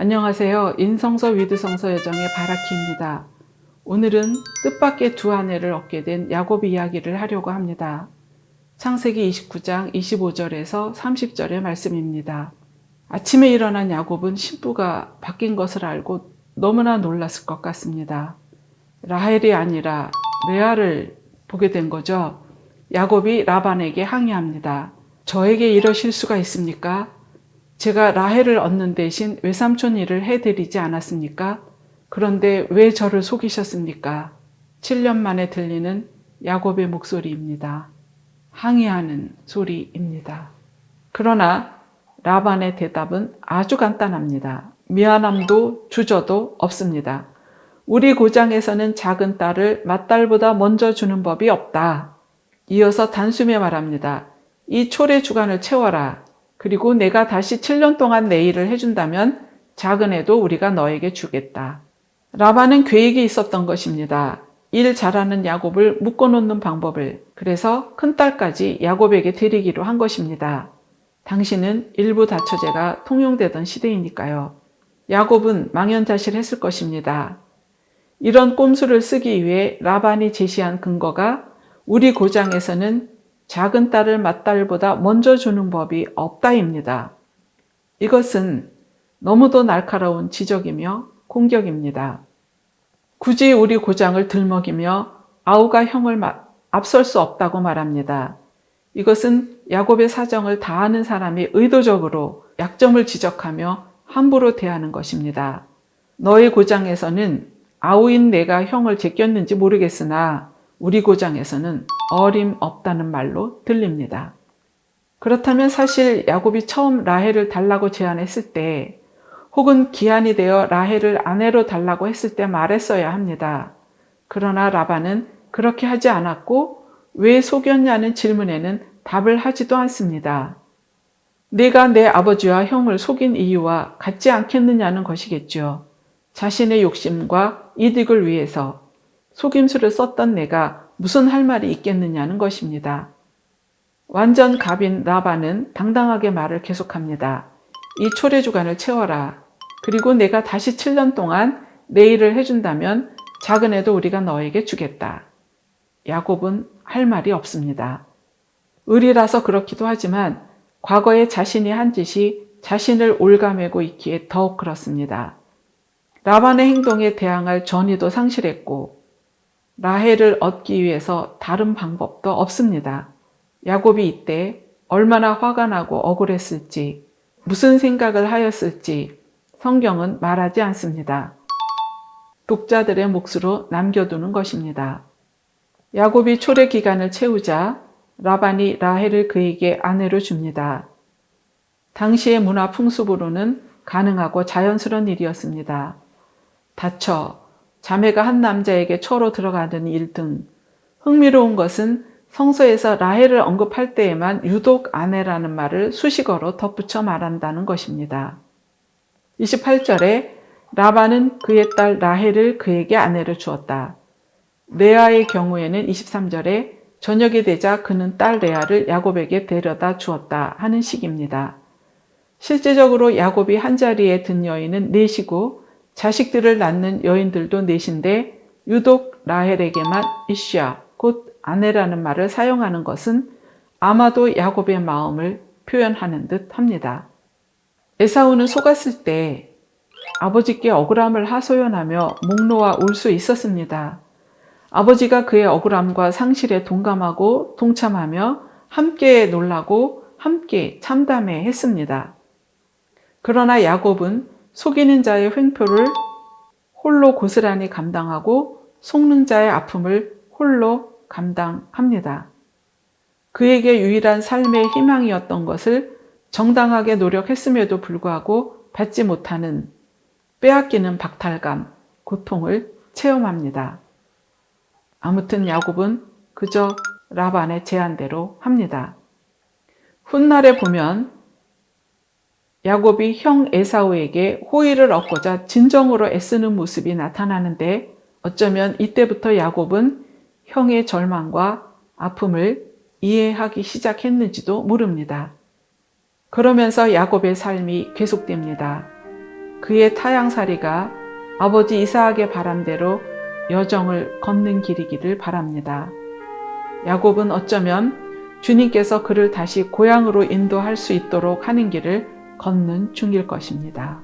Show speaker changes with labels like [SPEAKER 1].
[SPEAKER 1] 안녕하세요. 인성서 위드성서 여정의 바라키입니다. 오늘은 뜻밖의 두 아내를 얻게 된 야곱 이야기를 하려고 합니다. 창세기 29장 25절에서 30절의 말씀입니다. 아침에 일어난 야곱은 신부가 바뀐 것을 알고 너무나 놀랐을 것 같습니다. 라헬이 아니라 레아를 보게 된 거죠. 야곱이 라반에게 항의합니다. 저에게 이러실 수가 있습니까? 제가 라헬을 얻는 대신 외삼촌 일을 해드리지 않았습니까? 그런데 왜 저를 속이셨습니까? 7년 만에 들리는 야곱의 목소리입니다. 항의하는 소리입니다. 그러나 라반의 대답은 아주 간단합니다. 미안함도 주저도 없습니다. 우리 고장에서는 작은 딸을 맏딸보다 먼저 주는 법이 없다. 이어서 단숨에 말합니다. 이 초래 주간을 채워라. 그리고 내가 다시 7년 동안 내 일을 해준다면 작은 애도 우리가 너에게 주겠다. 라반은 계획이 있었던 것입니다. 일 잘하는 야곱을 묶어놓는 방법을. 그래서 큰딸까지 야곱에게 드리기로 한 것입니다. 당시는 일부 다처제가 통용되던 시대이니까요. 야곱은 망연자실했을 것입니다. 이런 꼼수를 쓰기 위해 라반이 제시한 근거가 우리 고장에서는 작은 딸을 맏딸보다 먼저 주는 법이 없다입니다. 이것은 너무도 날카로운 지적이며 공격입니다. 굳이 우리 고장을 들먹이며 아우가 형을 앞설 수 없다고 말합니다. 이것은 야곱의 사정을 다 아는 사람이 의도적으로 약점을 지적하며 함부로 대하는 것입니다. 너의 고장에서는 아우인 내가 형을 제꼈는지 모르겠으나 우리 고장에서는 어림없다는 말로 들립니다. 그렇다면 사실 야곱이 처음 라헬을 달라고 제안했을 때 혹은 기한이 되어 라헬을 아내로 달라고 했을 때 말했어야 합니다. 그러나 라반은 그렇게 하지 않았고 왜 속였냐는 질문에는 답을 하지도 않습니다. 내가 내 아버지와 형을 속인 이유와 같지 않겠느냐는 것이겠죠. 자신의 욕심과 이득을 위해서 속임수를 썼던 내가 무슨 할 말이 있겠느냐는 것입니다. 완전 갑인 라반은 당당하게 말을 계속합니다. 이 초래 주간을 채워라. 그리고 내가 다시 7년 동안 내 일을 해준다면 작은 애도 우리가 너에게 주겠다. 야곱은 할 말이 없습니다. 의리라서 그렇기도 하지만 과거에 자신이 한 짓이 자신을 올가매고 있기에 더욱 그렇습니다. 라반의 행동에 대항할 전의도 상실했고 라헬을 얻기 위해서 다른 방법도 없습니다. 야곱이 이때 얼마나 화가 나고 억울했을지, 무슨 생각을 하였을지 성경은 말하지 않습니다. 독자들의 몫으로 남겨두는 것입니다. 야곱이 초래 기간을 채우자 라반이 라헬을 그에게 아내로 줍니다. 당시의 문화 풍습으로는 가능하고 자연스러운 일이었습니다. 다처, 자매가 한 남자에게 처로 들어가는 일 등 흥미로운 것은 성서에서 라헬을 언급할 때에만 유독 아내라는 말을 수식어로 덧붙여 말한다는 것입니다. 28절에 라반은 그의 딸 라헬을 그에게 아내로 주었다. 레아의 경우에는 23절에 저녁이 되자 그는 딸 레아를 야곱에게 데려다 주었다 하는 식입니다. 실제적으로 야곱이 한자리에 든 여인은 넷이고 자식들을 낳는 여인들도 넷인데 유독 라헬에게만 이샤, 곧 아내라는 말을 사용하는 것은 아마도 야곱의 마음을 표현하는 듯 합니다. 에사우는 속았을 때 아버지께 억울함을 하소연하며 목 놓아 울 수 있었습니다. 아버지가 그의 억울함과 상실에 동감하고 동참하며 함께 놀라고 함께 참담해 했습니다. 그러나 야곱은 속이는 자의 횡표를 홀로 고스란히 감당하고 속는 자의 아픔을 홀로 감당합니다. 그에게 유일한 삶의 희망이었던 것을 정당하게 노력했음에도 불구하고 받지 못하는 빼앗기는 박탈감, 고통을 체험합니다. 아무튼 야곱은 그저 라반의 제안대로 합니다. 훗날에 보면 야곱이 형 에사우에게 호의를 얻고자 진정으로 애쓰는 모습이 나타나는데 어쩌면 이때부터 야곱은 형의 절망과 아픔을 이해하기 시작했는지도 모릅니다. 그러면서 야곱의 삶이 계속됩니다. 그의 타향살이가 아버지 이삭의 바람대로 여정을 걷는 길이기를 바랍니다. 야곱은 어쩌면 주님께서 그를 다시 고향으로 인도할 수 있도록 하는 길을 걷는 중일 것입니다.